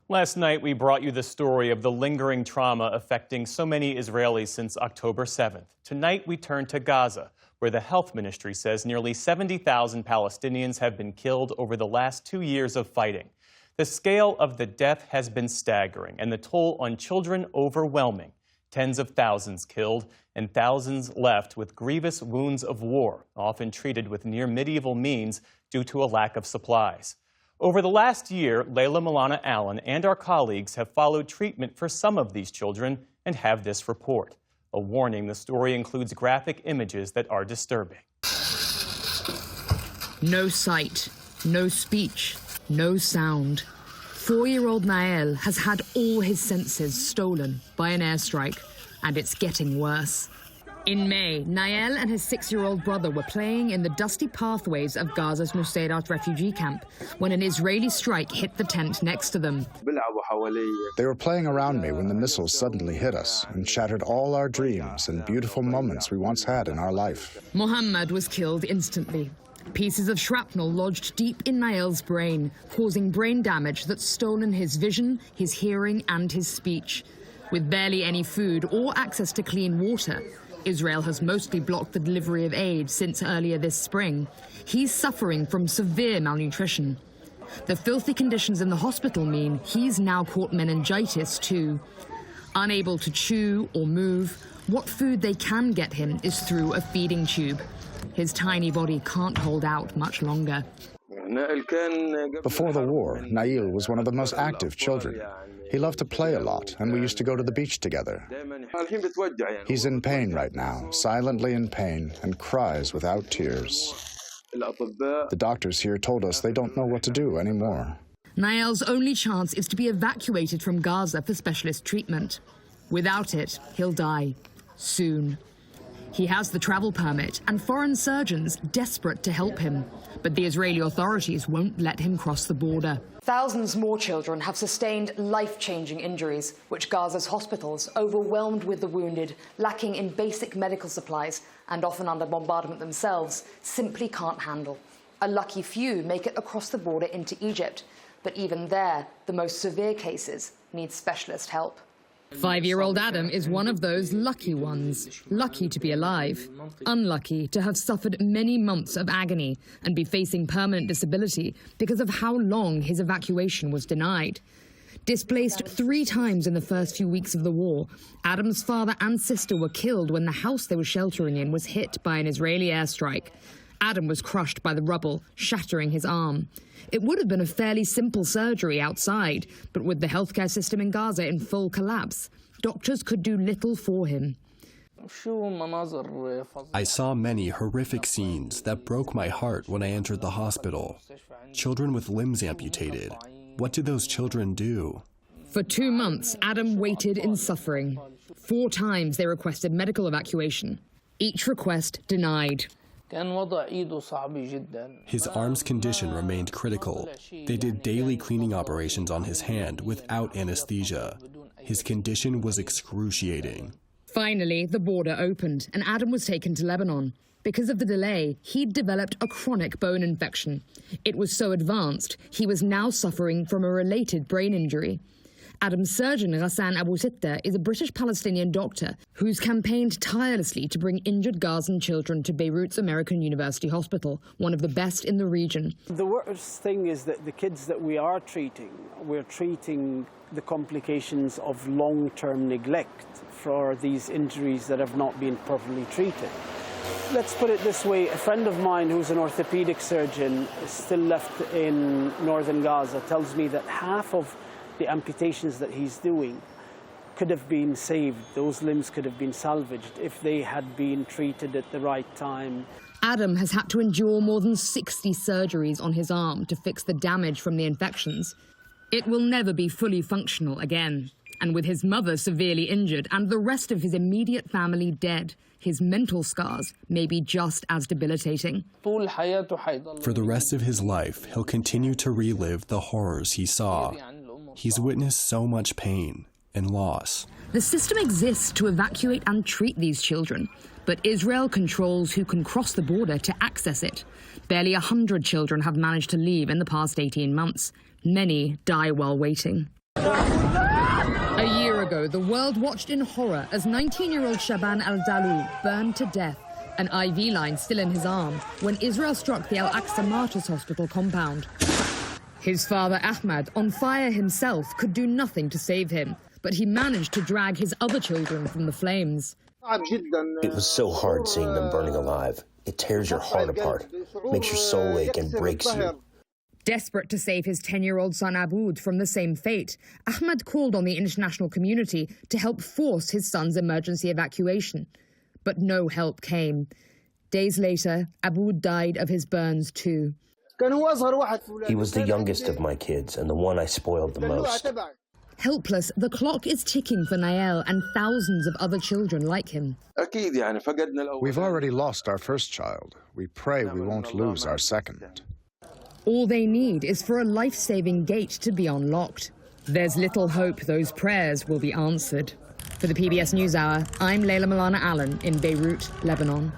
Last night, we brought you the story of the lingering trauma affecting so many Israelis since October 7th. Tonight, we turn to Gaza, where the health ministry says nearly 70,000 Palestinians have been killed over the last 2 years of fighting. The scale of the death has been staggering, and the toll on children overwhelming. Tens of thousands killed and thousands left with grievous wounds of war, often treated with near-medieval means due to a lack of supplies. Over the last year, Leila Molana-Allen and our colleagues have followed treatment for some of these children and have this report. A warning, the story includes graphic images that are disturbing. No sight, no speech, no sound. 4-year-old Nael has had all his senses stolen by an airstrike, and it's getting worse. In May, Nael and his 6-year-old brother were playing in the dusty pathways of Gaza's Nusayrat refugee camp when an Israeli strike hit the tent next to them. They were playing around me when the missiles suddenly hit us and shattered all our dreams and beautiful moments we once had in our life. Mohammed was killed instantly. Pieces of shrapnel lodged deep in Nael's brain, causing brain damage that's stolen his vision, his hearing and his speech. With barely any food or access to clean water, Israel has mostly blocked the delivery of aid since earlier this spring. He's suffering from severe malnutrition. The filthy conditions in the hospital mean he's now caught meningitis too. Unable to chew or move, what food they can get him is through a feeding tube. His tiny body can't hold out much longer. Before the war, Nael was one of the most active children. He loved to play a lot, and we used to go to the beach together. He's in pain right now, silently in pain, and cries without tears. The doctors here told us they don't know what to do anymore. Nael's only chance is to be evacuated from Gaza for specialist treatment. Without it, he'll die soon. He has the travel permit and foreign surgeons desperate to help him. But the Israeli authorities won't let him cross the border. Thousands more children have sustained life-changing injuries, which Gaza's hospitals, overwhelmed with the wounded, lacking in basic medical supplies and often under bombardment themselves, simply can't handle. A lucky few make it across the border into Egypt. But even there, the most severe cases need specialist help. 5-year-old Adam is one of those lucky ones, lucky to be alive, unlucky to have suffered many months of agony and be facing permanent disability because of how long his evacuation was denied. Displaced 3 times in the first few weeks of the war, Adam's father and sister were killed when the house they were sheltering in was hit by an Israeli airstrike. Adam was crushed by the rubble, shattering his arm. It would have been a fairly simple surgery outside, but with the healthcare system in Gaza in full collapse, doctors could do little for him. I saw many horrific scenes that broke my heart when I entered the hospital. Children with limbs amputated. What did those children do? For 2 months, Adam waited in suffering. 4 times they requested medical evacuation. Each request denied. His arm's condition remained critical. They did daily cleaning operations on his hand without anesthesia. His condition was excruciating. Finally, the border opened and Adam was taken to Lebanon. Because of the delay, he'd developed a chronic bone infection. It was so advanced, he was now suffering from a related brain injury. Adam's surgeon, Ghassan Abu Sitta, is a British-Palestinian doctor who's campaigned tirelessly to bring injured Gazan children to Beirut's American University Hospital, one of the best in the region. The worst thing is that the kids that we're treating the complications of long-term neglect for these injuries that have not been properly treated. Let's put it this way, a friend of mine who's an orthopedic surgeon still left in northern Gaza tells me that half of the amputations that he's doing could have been saved. Those limbs could have been salvaged if they had been treated at the right time. Adam has had to endure more than 60 surgeries on his arm to fix the damage from the infections. It will never be fully functional again. And with his mother severely injured and the rest of his immediate family dead, his mental scars may be just as debilitating. For the rest of his life, he'll continue to relive the horrors he saw. He's witnessed so much pain and loss. The system exists to evacuate and treat these children, but Israel controls who can cross the border to access it. Barely 100 children have managed to leave in the past 18 months. Many die while waiting. A year ago, the world watched in horror as 19-year-old Shaban al-Dalou burned to death, an IV line still in his arm, when Israel struck the Al-Aqsa Martyrs Hospital compound. His father, Ahmad, on fire himself, could do nothing to save him, but he managed to drag his other children from the flames. It was so hard seeing them burning alive. It tears your heart apart, makes your soul ache and breaks you. Desperate to save his 10-year-old son Aboud from the same fate, Ahmad called on the international community to help force his son's emergency evacuation. But no help came. Days later, Aboud died of his burns too. He was the youngest of my kids and the one I spoiled the most. Helpless, the clock is ticking for Nael and thousands of other children like him. We've already lost our first child. We pray we won't lose our second. All they need is for a life-saving gate to be unlocked. There's little hope those prayers will be answered. For the PBS News Hour, I'm Leila Molana-Allen in Beirut, Lebanon.